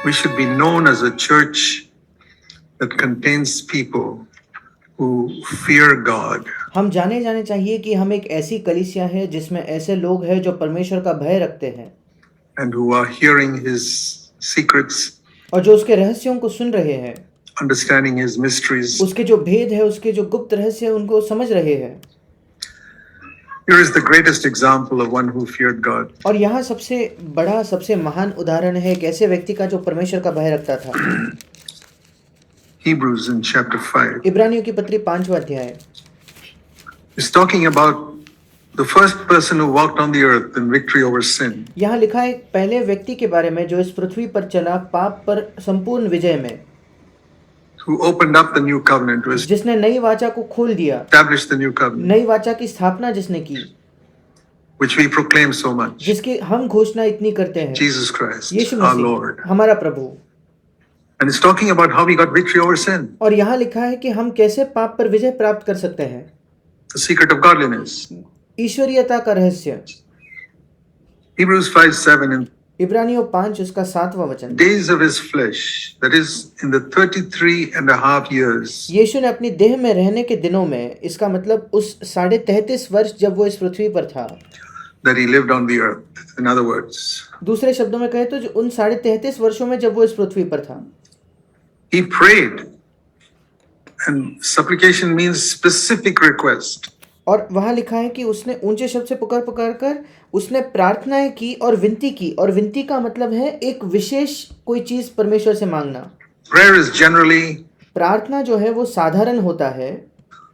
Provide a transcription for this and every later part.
We should be known as a church that contains people who fear God हम जाने चाहिए कि हम एक ऐसी कलीसिया है जिसमें ऐसे लोग हैं जो परमेश्वर का भय रखते हैं and who are hearing His secrets, और जो उसके रहस्यों को सुन रहे हैं, understanding His mysteries. उसके जो भेद है, उसके जो गुप्त रहस्य है, उनको समझ रहे हैं। Here is the greatest example of one who feared God. और यहाँ सबसे बड़ा, सबसे महान उदाहरण है एक ऐसे व्यक्ति का जो परमेश्वर का भय रखता था। Hebrews in chapter 5 इब्रानियों की पत्री 5वां अध्याय is talking about the first person who walked on the earth in victory over sin. यहाँ लिखा है पहले व्यक्ति के बारे में जो इस पृथ्वी पर चला पाप पर संपूर्ण विजय में, Who opened up the new covenant, who जिसने नई वाचा को खोल दिया, established the new covenant, नई वाचा की स्थापना जिसने की, which we proclaim so much. जिसकी हम घोषणा इतनी करते हैं, Jesus Christ, Yeshu our Masih, Lord. हमारा प्रभु। And it's talking about how we got victory over sin, और यहाँ लिखा है कि हम कैसे पाप पर विजय प्राप्त कर सकते हैं, the secret of godliness. ईश्वरीयता का रहस्य। Hebrews 5:7 and इब्रानियों 5 उसका 7वां वचन। days of his flesh, that is in the 33.5 years यीशु ने अपनी देह में रहने के दिनों में, इसका मतलब उस 33.5 वर्ष जब वो इस पृथ्वी पर था, that he lived on the earth. In other words, दूसरे शब्दों में कहे तो जो उन 33.5 वर्षों में जब वो इस पृथ्वी पर था, he prayed, and supplication means specific request. और वहां लिखा है कि उसने ऊंचे शब्द से पुकार कर उसने प्रार्थनाएं की और विनती की, और विनती का मतलब है एक विशेष कोई चीज परमेश्वर से मांगना। Prayer is generally, प्रार्थना जो है वो साधारण होता है,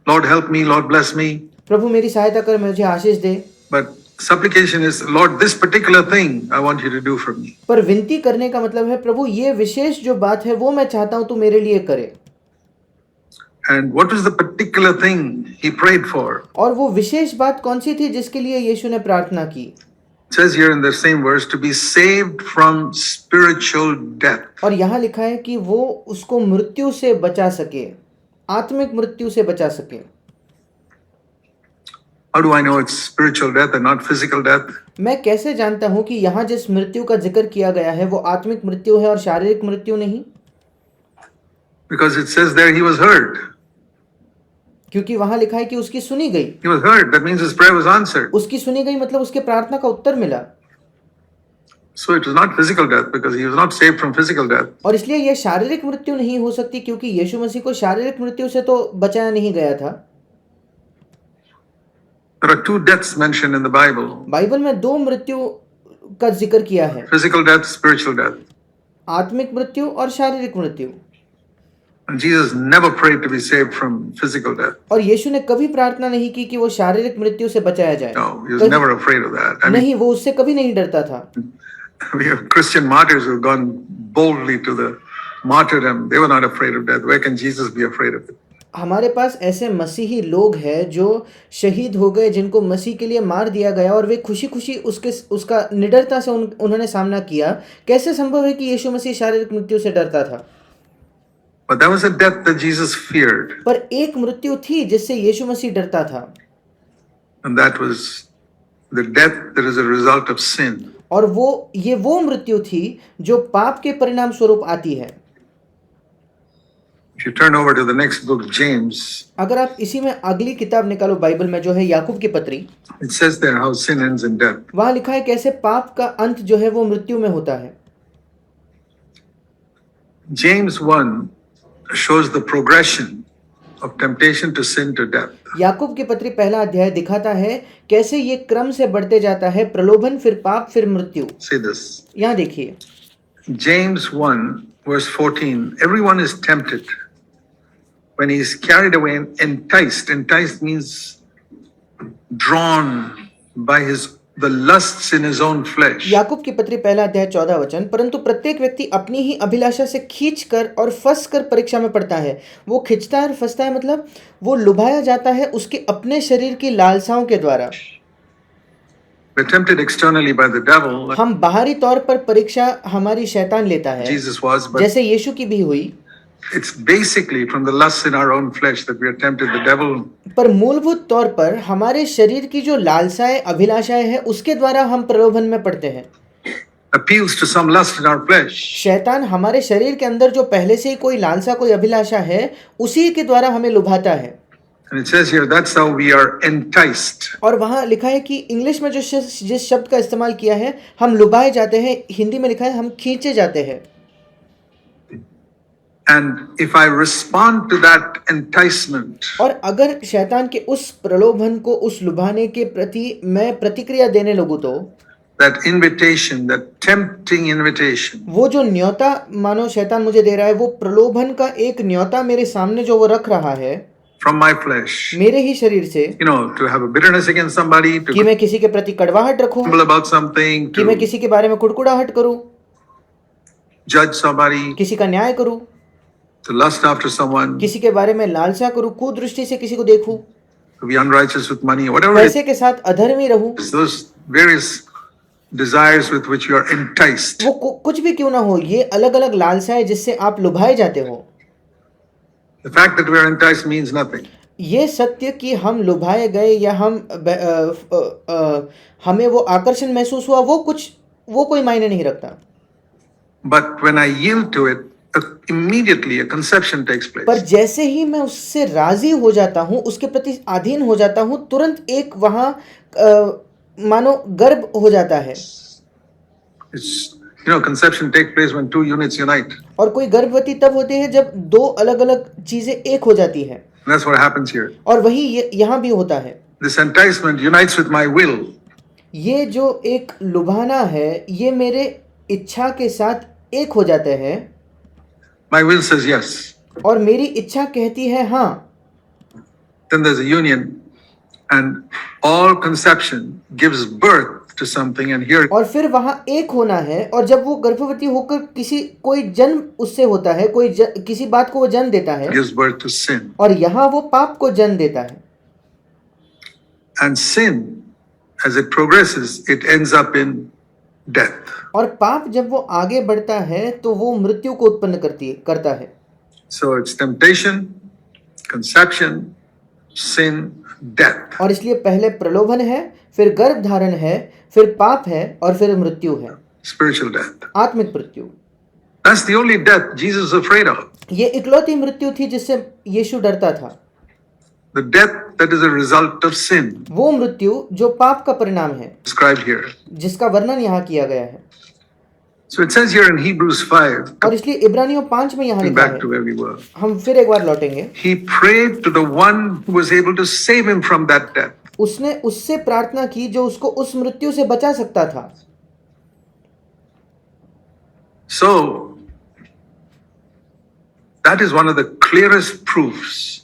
Lord help me, Lord bless me. प्रभु मेरी सहायता कर, मुझे आशीष दे। But supplication is, Lord, this particular thing I want you to do for me. पर विनती करने का मतलब है प्रभु ये विशेष जो बात है वो मैं चाहता हूं तू मेरे लिए करे। And what was the particular thing he prayed for? और वो विशेष बात कौन सी थी जिसके लिए यीशु ने प्रार्थना की? It says here in the same verse, to be saved from spiritual death. और यहाँ लिखा है कि वो उसको मृत्यु से बचा सके, आत्मिक मृत्यु से बचा सके। How do I know it's spiritual death and not physical death? मैं कैसे जानता हूं कि यहाँ जिस मृत्यु का जिक्र किया गया है वो आत्मिक मृत्यु है और शारीरिक मृत्यु नहीं? Because it says there he was heard. क्योंकि वहां लिखा है कि उसकी सुनी गई। He was heard. That means his prayer was answered. उसकी सुनी गई मतलब उसके प्रार्थना का उत्तर मिला। So it was not physical death because he was not saved from physical death. और इसलिए यह शारीरिक मृत्यु नहीं हो सकती क्योंकि यीशु मसीह को शारीरिक मृत्यु से तो बचाया नहीं गया था। There are two deaths mentioned in the Bible. Bible में दो मृत्यु का जिक्र किया है, Physical death, spiritual death. आत्मिक मृत्यु और शारीरिक मृत्यु। And Jesus never prayed to be saved from physical death. और यीशु ने कभी प्रार्थना नहीं की कि वो शारीरिक मृत्यु से बचाया जाए। No, he was never afraid of that. I mean, नहीं, वो उससे कभी नहीं डरता था। we have Christian martyrs who have gone boldly to the martyrdom. They were not afraid of death. Where can Jesus be afraid of it? हमारे पास ऐसे मसीही लोग हैं जो शहीद हो गए, जिनको मसीह के लिए मार दिया गया और वे खुशी खुशी उसका निडरता से उन्होंने सामना किया। कैसे संभव है कि यीशु मसीह शारीरिक मृत्यु से डरता था? But that was a death that Jesus feared. पर एक मृत्यु थी जिससे यीशु मसीह डरता था, And that was the death that is a result of sin. और वो मृत्यु थी जो पाप के परिणाम स्वरूप आती है। If you turn over to the next book, James, अगर आप इसी में अगली किताब निकालो बाइबल में जो है याकूब की पत्री, it says there how sin ends in death. वहां लिखा है कैसे पाप का अंत जो है वो मृत्यु में होता है। James 1 shows the progression of temptation to sin to death. याकूब की पत्री पहला अध्याय दिखाता है कैसे ये क्रम से बढ़ते जाता है, प्रलोभन, फिर पाप, फिर मृत्यु। See this. यहाँ देखिए James 1 verse 14. Everyone is tempted when he is carried away and enticed. Enticed means drawn by the lusts in his own flesh. याकूब की पत्री पहला अध्याय 14 वचन, परंतु प्रत्येक व्यक्ति अपनी ही अभिलाषा से खींचकर और फंसकर परीक्षा में पड़ता है। वो खिंचता है और फंसता है मतलब वो लुभाया जाता है उसके अपने शरीर की लालसाओं के द्वारा। We're tempted externally by the devil. हम बाहरी तौर पर परीक्षा हमारी शैतान लेता है, Jesus was, but जैसे यीशु की भी हुई। it's basically from the lusts in our own flesh that we are tempted. The devil पर मूलभूत तौर पर हमारे शरीर की जो लालसाएं, अभिलाषाएं हैं, उसके द्वारा हम प्रलोभन में पड़ते हैं। appeals to some lust in our flesh. शैतान हमारे शरीर के अंदर जो पहले से ही कोई लालसा कोई अभिलाषा है उसी के द्वारा हमें लुभाता है। And it says here, that's how we are enticed. और वहाँ लिखा है कि इंग्लिश में जिस शब्द का इस्तेमाल किया है, हम लुभाए जाते हैं, हिंदी में लिखा है हम खींचे जाते हैं। And if I respond to that enticement, और अगर शैतान के उस प्रलोभन को, उस लुभाने के प्रति मैं प्रतिक्रिया देने लगूं तो that invitation, that tempting invitation, वो जो न्योता मानो शैतान मुझे दे रहा है, वो प्रलोभन का एक न्योता मेरे सामने जो वो रख रहा है from my flesh, मेरे ही शरीर से, to have a bitterness against somebody, to कि मैं किसी के प्रति कड़वाहट रखूं, grumble about something, कि मैं to किसी के बारे में कुड़कुड़ाहट करूं, judge somebody, किसी का न्याय करूं, to lust after someone, किसी के बारे में लालसा करूं, कुदृष्टि से किसी को देखूं, to be unrighteous with money, whatever it पैसे के साथ अधर्मी रहूं, is, those various desires with which you are enticed. वो कुछ भी क्यों ना हो, ये अलग अलग लालसाएं जिससे आप लुभाए जाते हो। The fact that we are enticed means nothing. ये सत्य कि हम लुभाए गए या हमें वो आकर्षण महसूस हुआ, वो कोई मायने नहीं रखता। But when I yield to it, immediately a conception takes place. पर जैसे ही मैं उससे राजी हो जाता हूँ, उसके प्रति अधीन हो जाता हूँ, तुरंत एक वहाँ मानो गर्भ हो जाता है। It's, conception takes place when two units unite. और कोई गर्भवती तब होती है जब दो अलग अलग चीजें एक हो जाती है। And that's what happens here. और वही यहाँ भी होता है। This enticement unites with my will. ये जो एक लुभाना है, ये मेरे इच्छा के साथ एक हो जाते हैं। My will says yes. और मेरी इच्छा कहती है हाँ। Then there's a union, and all conception gives birth to something, and here और फिर वहाँ एक होना है, और जब वो गर्भवती होकर कोई जन्म उससे होता है, किसी बात को वो जन्म देता है, gives birth to sin. और यहाँ वो पाप को जन्म देता है। And sin, as it progresses, it ends up in death. और पाप जब वो आगे बढ़ता है तो वो मृत्यु को उत्पन्न करता है। So it's temptation, conception, sin, death. और इसलिए पहले प्रलोभन है, फिर गर्भ धारण है, फिर पाप है, और फिर मृत्यु है, Spiritual death. आत्मिक मृत्यु। That's the only death Jesus was afraid of. ये इकलौती मृत्यु थी जिससे यीशु डरता था। The death that is a result of sin. वो मृत्यु जो पाप का परिणाम है, Described here. जिसका वर्णन यहाँ किया गया है। So it says here in Hebrews 5, और इसलिए इब्रानियों 5 में यहाँ लिखा back है, to where we were. हम फिर एक बार लौटेंगे। He prayed to the one who was able to save him from that death. उसने उससे प्रार्थना की जो उसको उस मृत्यु से बचा सकता था। So that is one of the clearest proofs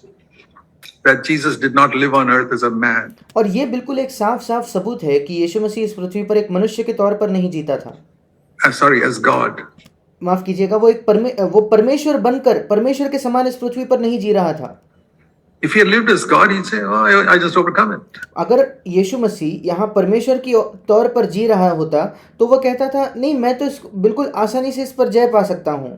that Jesus did not live on earth as a man. और ये बिल्कुल एक साफ साफ सबूत है कि यीशु मसीह इस पृथ्वी पर एक मनुष्य के तौर पर नहीं जीता था। As God. माफ कीजिएगा, वो परमेश्वर बनकर परमेश्वर के समान इस पृथ्वी पर नहीं जी रहा था। If he had lived as God, he'd say, "Oh, I just overcome it." अगर यीशु मसीह यहाँ परमेश्वर की तौर पर जी रहा होता तो वो कहता था, नहीं, मैं तो बिल्कुल आसानी से इस पर जय पा सकता हूँ।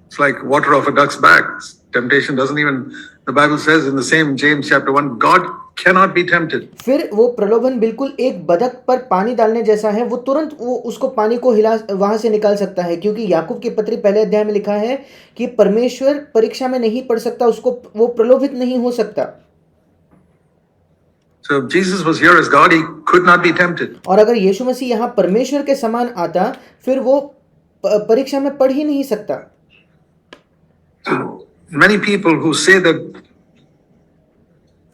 It's like water off a duck's back. Temptation doesn't even, the Bible says in the same James chapter 1, God cannot be tempted. फिर वो प्रलोभन बिल्कुल एक बदक पर पानी डालने जैसा है, वो तुरंत वो उसको पानी को वहां से निकाल सकता है, क्योंकि याकूब की पत्री पहले अध्याय में लिखा है कि परमेश्वर परीक्षा में नहीं पड़ सकता, उसको वो प्रलोभित नहीं हो सकता। So if Jesus was here as God, he could not be tempted. और अगर यीशु मसीह यहाँ परमेश्वर के समान आता, फिर वो परीक्षा में पड़ ही नहीं सकता। So many people who say that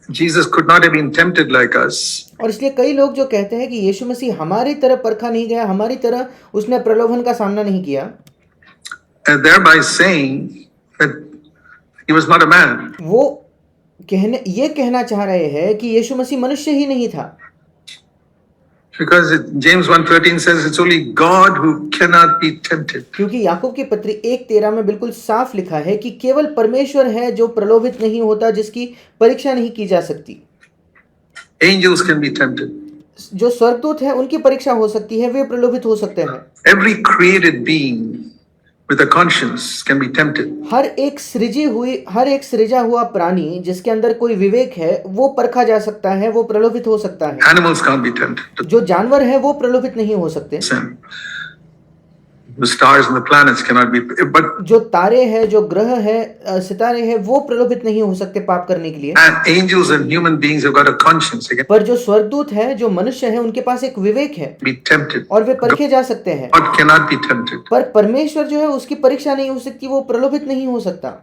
Jesus could not have been tempted like us, और इसलिए कई लोग जो कहते हैं कि यीशु मसीह हमारी तरह परखा नहीं गया, हमारी तरह उसने प्रलोभन का सामना नहीं किया, and thereby saying that he was not a man. वो ये कहना चाह रहे हैं कि यीशु मसीह मनुष्य ही नहीं था। Because James 1:13 says it's only God who cannot be tempted. क्योंकि याकूब की पत्री 1:13 में बिल्कुल साफ लिखा है कि केवल परमेश्वर है जो प्रलोभित नहीं होता, जिसकी परीक्षा नहीं की जा सकती। Angels can be tempted. जो स्वर्गदूत है उनकी परीक्षा हो सकती है, वे प्रलोभित हो सकते हैं। Every created being with a conscience can be tempted. हर एक सृजा हुआ प्राणी जिसके अंदर कोई विवेक है वो परखा जा सकता है, वो प्रलोभित हो सकता है। Animals can't be tempted to जो जानवर है वो प्रलोभित नहीं हो सकते। sin. The stars and the planets cannot be, but जो तारे हैं, जो ग्रह है, सितारे हैं, वो प्रलोभित नहीं हो सकते पाप करने के लिए। and angels and human beings have got a conscience. They can पर जो स्वर्गदूत है, जो मनुष्य है, उनके पास एक विवेक है be tempted. और वे परखे जा सकते हैं। God cannot be tempted. पर परमेश्वर जो है उसकी परीक्षा नहीं हो सकती, वो प्रलोभित नहीं हो सकता।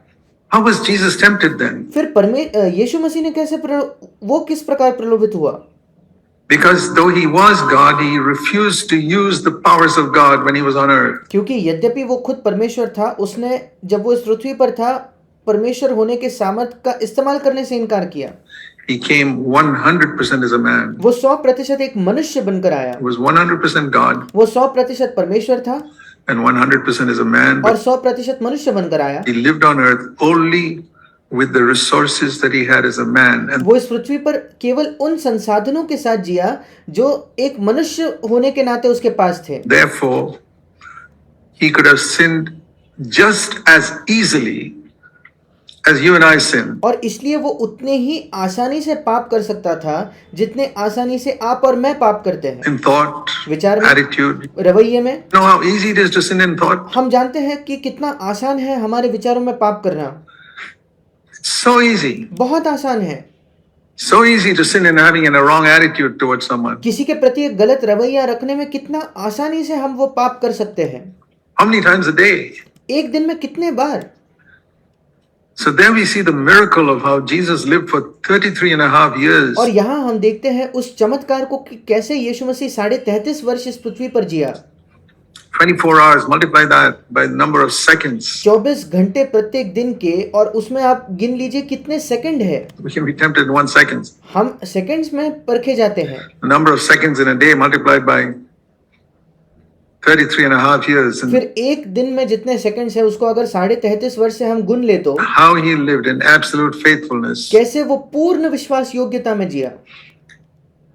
How was Jesus tempted then? फिर यीशु मसीह ने वो किस प्रकार प्रलोभित हुआ? Because though he was God, he refused to use the powers of God when he was on earth. क्योंकि यद्यपि वो खुद परमेश्वर था, उसने जब वो इस पृथ्वी पर था परमेश्वर होने के सामर्थ का इस्तेमाल करने से इनकार किया। He came 100% as a man. वो 100% एक मनुष्य बनकर आया। He was 100% God वो 100% परमेश्वर था and 100% as a man. और 100% मनुष्य बनकर आया। He lived on earth only with the resources that he had as a man. And वो इस पृथ्वी पर केवल उन संसाधनों के साथ जिया जो एक मनुष्य होने के नाते उसके पास थे। therefore, he could have sinned just as easily as you and I sin. और इसलिए वो उतने ही आसानी से पाप कर सकता था जितने आसानी से आप और मैं पाप करते हैं। In thought, विचार में, attitude. रवैये में। You know how easy it is to sin in thought? हम जानते हैं कि कितना आसान है हमारे विचारों में पाप करना। So easy. बहुत आसान है। So easy to sin in having a wrong attitude towards someone. किसी के प्रति एक गलत रवैया रखने में कितना आसानी से हम वो पाप कर सकते हैं। How many times a day? एक दिन में कितने बार। So there we see the miracle of how Jesus lived for 33.5 years. और यहाँ हम देखते हैं उस चमत्कार को कि कैसे यीशु मसीह 33.5 वर्ष इस पृथ्वी पर जिया। 24 hours, multiply that by the number of seconds. 24 घंटे प्रत्येक दिन के, और उसमें आप गिन लीजिए कितने सेकंड है। We can be tempted in 1 second. हम सेकंड्स में परखे जाते हैं। The number of seconds in a day multiplied by 33.5 years. And फिर एक दिन में जितने सेकंड्स है उसको अगर 33.5 वर्ष से हम गुन ले तो how he lived in absolute faithfulness. कैसे वो पूर्ण विश्वास योग्यता में जिया।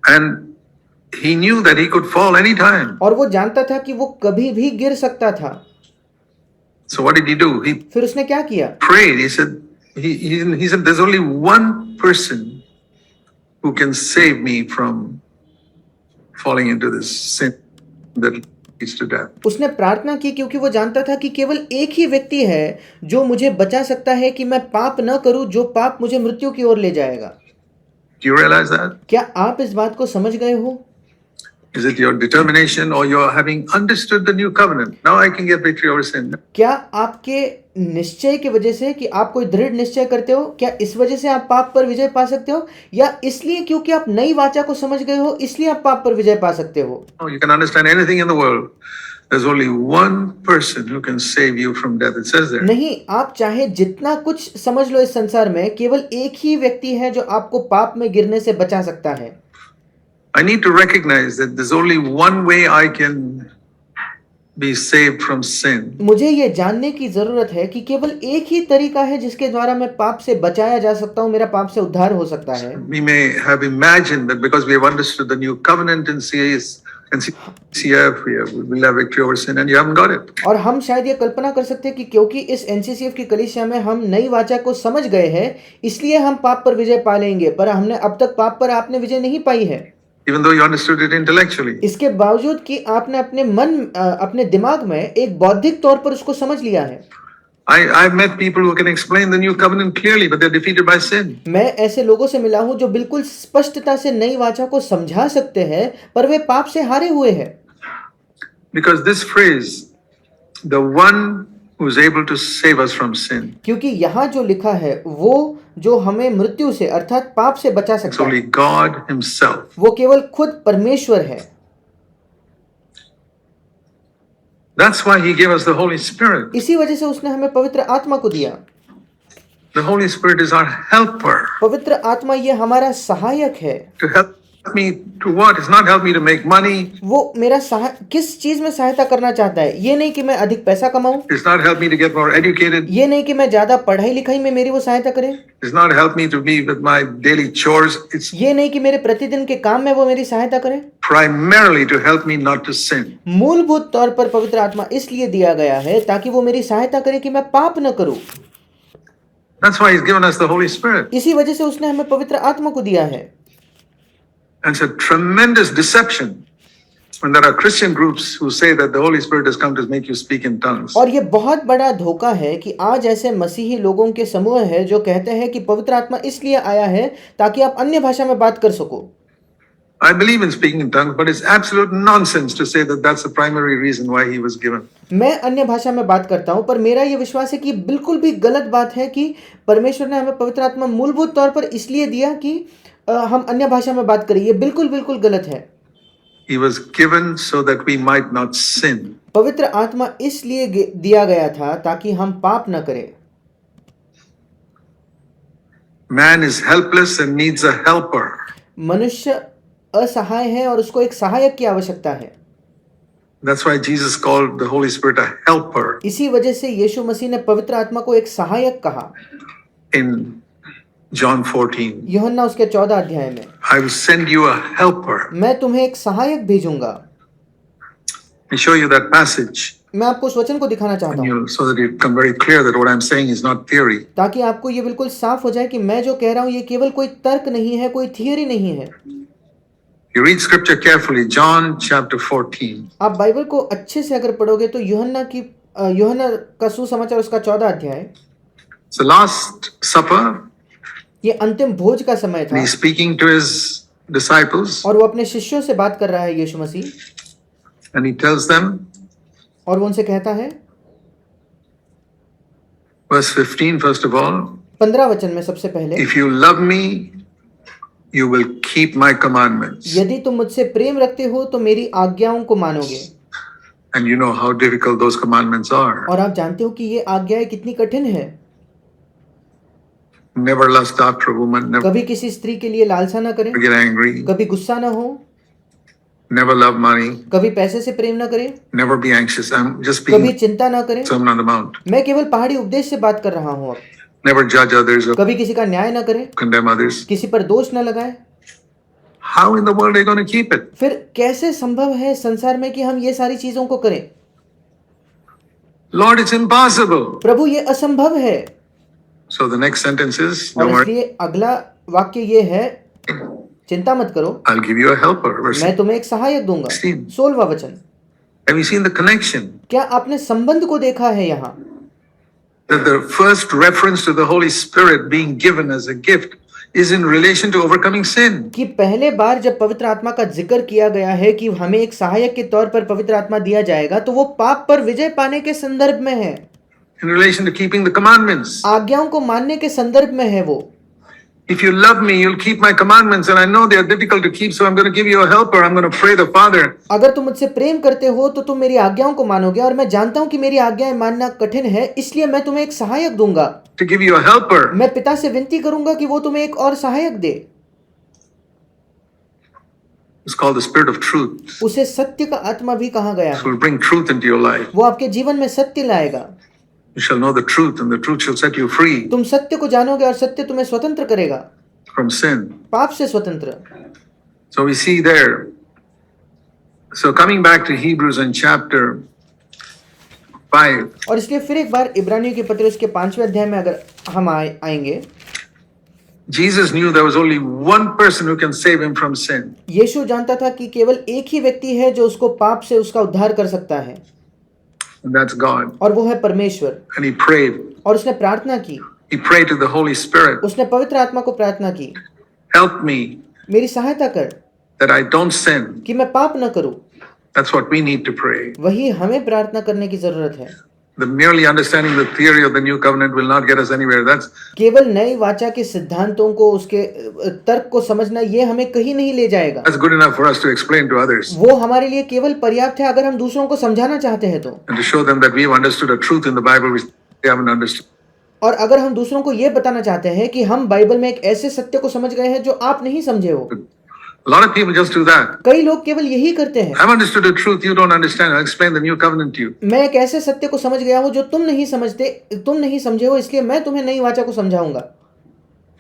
And he knew that he could fall anytime. और वो जानता था कि वो कभी भी गिर सकता था। So what did he do? He फिर उसने क्या किया? prayed. He said, he said, there's only one person who can save me from falling into this sin that leads to death. उसने प्रार्थना की क्योंकि वो जानता था कि केवल एक ही व्यक्ति है जो मुझे बचा सकता है कि मैं पाप न करूं, जो पाप मुझे मृत्यु की ओर ले जाएगा। Do you realize that? क्या आप इस बात को समझ गए हो? Is it your determination or your having understood the new covenant? Now I can get victory over sin. क्या आपके निश्चय की वजह से कि आप कोई दृढ़ निश्चय करते हो, क्या इस वजह से आप पाप पर विजय पा सकते हो, या इसलिए क्योंकि आप नई वाचा को समझ गए हो इसलिए आप पाप पर विजय पा सकते हो? Oh, you can understand anything in the world. There's only one person who can save you from death. It says there. नहीं, आप चाहे जितना कुछ समझ लो इस संसार में, केवल एक ही व्यक्ति है जो आपको पाप में गिरने से बचा सकता है। I need to recognize that there's only one way I can be saved from sin. मुझे ये जानने की जरूरत है कि केवल एक ही तरीका है जिसके द्वारा मैं पाप से बचाया जा सकता हूँ, मेरा पाप से उद्धार हो सकता है। We may have imagined that because we have understood the new covenant in CCF, we'll have victory over sin, and you haven't got it. और हम शायद ये कल्पना कर सकते हैं कि क्योंकि इस NCCF की कलीसिया में हम नई वाचा को समझ गए हैं इसलिए हम पाप पर विजय पा लेंगे, पर हमने अब तक पाप पर आपने विजय नहीं पाई है। Even though you understood it intellectually. इसके बावजूद कि आपने अपने दिमाग में एक बौद्धिक तौर पर उसको समझ लिया है। I've met people who can explain the new covenant clearly, but they're defeated by sin. मैं ऐसे लोगों से मिला हूं जो बिल्कुल स्पष्टता से नई वाचा को समझा सकते हैं पर वे पाप से हारे हुए हैं। Because this phrase, the one who is able to save us from sin, क्योंकि यहाँ जो लिखा है वो जो हमें मृत्यु से अर्थात पाप से बचा it's सकता only है, God himself. वो केवल खुद परमेश्वर है। That's why he gave us the Holy Spirit. इसी वजह से उसने हमें पवित्र आत्मा को दिया। The Holy Spirit is our helper पवित्र आत्मा ये हमारा सहायक है to help Me to what? It's not help me to make money. वो मेरा किस चीज में सहायता करना चाहता है? ये नहीं कि मैं अधिक पैसा कमाऊं, It's not help me to get more educated. ये नहीं कि मैं ज्यादा पढ़ाई लिखाई में मेरी वो सहायता करे, It's not help me to be with my daily chores. It's ये नहीं कि मेरे प्रतिदिन के काम में वो मेरी सहायता करे। primarily to help me not to sin. मूलभूत तौर पर पवित्र आत्मा इसलिए दिया गया है ताकि वो मेरी सहायता करे कि मैं पाप न करूं। That's why He's given us the Holy Spirit. इसी वजह से उसने हमें पवित्र आत्मा को दिया है। And it's a tremendous deception when there are Christian groups who say that the Holy Spirit has come to make you speak in tongues. और ये बहुत बड़ा धोखा है कि आज ऐसे मसीही लोगों के समूह है जो कहते हैं कि पवित्र आत्मा इसलिए आया है ताकि आप अन्य भाषा में बात कर सको। I believe in speaking in tongues, but it's absolute nonsense to say that that's the primary reason why He was given. मैं अन्य भाषा में बात करता हूं, पर मेरा ये विश्वास है कि बिल्कुल भी गलत बात है कि परमेश्वर ने हमें पवित्र आत्मा मूलभूत तौर पर इसलिए दिया कि हम अन्य भाषा में बात करें। ये बिल्कुल बिल्कुल गलत है। He was given so that we might not sin. पवित्र आत्मा इसलिए दिया गया था ताकि हम पाप न करें। Man is helpless and needs a helper. मनुष्य असहाय है और उसको एक सहायक की आवश्यकता है। That's why Jesus called the Holy Spirit a helper. इसी वजह से यीशु मसीह ने पवित्र आत्मा को एक सहायक कहा। In John 14, यूहन्ना उसके 14 अध्याय में, I will send you a helper. मैं तुम्हें एक सहायक भेजूंगा। Let me show you that passage, मैं आपको उस वचन को दिखाना चाहता हूँ so that it become very clear that what I'm saying is not theory. ताकि आपको ये बिल्कुल साफ हो जाए कि मैं जो कह रहा हूँ ये केवल कोई तर्क नहीं है, कोई थियरी नहीं है। You read scripture carefully, John chapter 14. आप बाइबल को अच्छे से अगर पढ़ोगे तो यूहन्ना का सुसमाचार उसका 14 अध्याय, It's the last supper. ये अंतिम भोज का समय And था he's speaking to his disciples, और वो अपने शिष्यों से बात कर रहा है यीशु मसीह, and he tells them, और वो उनसे कहता है, verse 15, first of all, 15 वचन में सबसे पहले, if you love me, you will keep my commandments. यदि तुम मुझसे प्रेम रखते हो तो मेरी आज्ञाओं को मानोगे। And you know how difficult those commandments are. और आप जानते हो कि ये आज्ञाएं कितनी कठिन है। Never lust after a woman, never कभी किसी स्त्री के लिए लालसा न करें, get angry, कभी गुस्सा न हो, never love money, कभी पैसे से प्रेम न करें, never be anxious. I'm just कभी speaking चिंता न करें। Sermon on the Mount. मैं केवल पहाड़ी उपदेश से बात कर रहा हूँ। अब Never judge others or कभी किसी का न्याय न करें, condemn others. किसी पर दोष न लगाए। How in the world are you going to keep it? फिर कैसे संभव है संसार में कि हम ये सारी चीजों को करें? Lord, it's impossible. प्रभु ये असंभव है। So the next sentence is, और don't worry, इसलिए अगला वाक्य ये है, चिंता मत करो, I'll give you a helper. Verse मैं तुम्हें एक सहायक दूंगा। 16. 16वां वचन। Have you seen the connection? क्या आपने संबंध को देखा है यहाँ? That the first reference to the Holy Spirit being given as a gift is in relation to overcoming sin. कि पहले बार जब पवित्र आत्मा का जिक्र किया गया है कि हमें एक सहायक के तौर पर पवित्र आत्मा दिया जाएगा, तो वो पाप पर विजय पाने के संदर्भ में है, In relation to keeping the commandments. आज्ञाओं को मानने के संदर्भ में है। वो If you love me, you'll keep my commandments, and I know they are difficult to keep, so I'm going to give you a helper. I'm going to pray the Father. अगर तुम मुझसे प्रेम करते हो तो तुम मेरी आज्ञाओं को मानोगे, और मैं जानता हूं कि मेरी आज्ञाएं मानना कठिन है, इसलिए मैं तुम्हें एक सहायक दूंगा। To give you a helper. मैं पिता से विनती करूंगा कि वो तुम्हें एक और सहायक दे। It's called the Spirit of Truth. उसे सत्य का आत्मा भी कहा गया It है। will bring truth into your life. वो आपके जीवन में सत्य लाएगा। You shall know the truth, and the truth shall set you free तुम सत्य को जानोगे और सत्य तुम्हें स्वतंत्र करेगा, from sin. पाप से स्वतंत्र। So we see there. So coming back to Hebrews in chapter 5, और इसलिए फिर एक बार इब्रानियों के पत्र उसके 5वें अध्याय में अगर हम आएंगे, Jesus knew there was only one person who can save him from sin. यीशु जानता था कि केवल एक ही व्यक्ति है जो उसको पाप से उसका उद्धार कर सकता है, And that's God. और वो है परमेश्वर। And he prayed. और उसने प्रार्थना की, He prayed to the Holy Spirit. उसने पवित्र आत्मा को प्रार्थना की, Help me मेरी सहायता कर that I don't sin. कि मैं पाप न करूं। That's what we need to pray. वही हमें प्रार्थना करने की जरूरत है। The merely understanding the theory of the new covenant will not get us anywhere. That's केवल नई वाचा के सिद्धांतों को, उसके तर्क को समझना, ये हमें कहीं नहीं ले जाएगा। good enough for us to explain to others वो हमारे लिए केवल पर्याप्त है अगर हम दूसरों को समझाना चाहते हैं तो, and to show them that we've understood a truth in the Bible which they haven't understood. और अगर हम दूसरों को ये बताना चाहते हैं कि हम बाइबल में एक ऐसे सत्य को समझ गए हैं जो आप नहीं समझे हो। A lot of people just do that. कई लोग केवल यही करते हैं। I've understood the truth you don't understand. I'll explain the new covenant to you. मैं एक ऐसे सत्य को समझ गया हूँ जो तुम नहीं समझते, तुम नहीं समझे हो, इसलिए मैं तुम्हें नई वाचा को समझाऊंगा।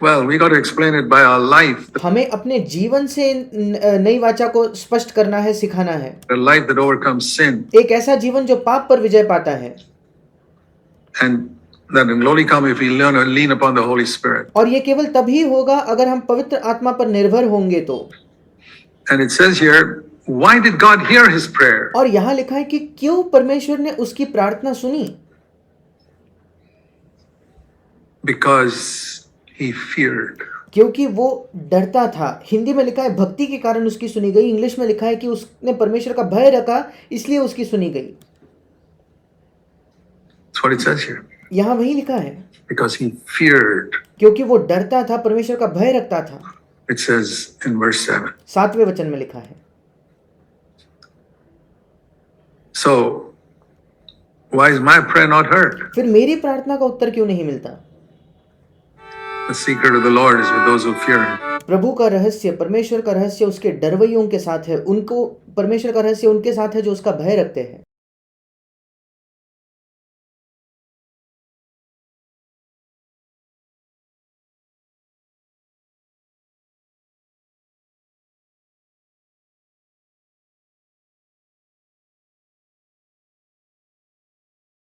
Well, we got to explain it by our life, हमें अपने जीवन से नई वाचा को स्पष्ट करना है, सिखाना है। the life that overcomes sin. एक ऐसा जीवन जो पाप पर विजय पाता है। And that will only come if we lean upon the Holy Spirit. और ये केवल तभी होगा अगर हम पवित्र आत्मा पर निर्भर होंगे तो। And it says here, why did God hear his prayer? और यहाँ लिखा है कि क्यों परमेश्वर ने उसकी प्रार्थना सुनी? Because he feared. क्योंकि वो डरता था। हिंदी में लिखा है भक्ति के कारण उसकी सुनी गई। इंग्लिश में लिखा है कि उसने परमेश्वर का भय रखा, इसलिए उसकी सुनी गई। That's what it says here. यहाँ वही लिखा है, Because he feared. क्योंकि वो डरता था, परमेश्वर का भय रखता था। It says in verse 7. 7वें वचन में लिखा है। So, why is my prayer not heard? फिर मेरी प्रार्थना का उत्तर क्यों नहीं मिलता? The secret of the Lord is with those who fear him. प्रभु का रहस्य, परमेश्वर का रहस्य उसके डरवैयों के साथ है। उनको परमेश्वर का रहस्य उनके साथ है जो उसका भय रखते हैं।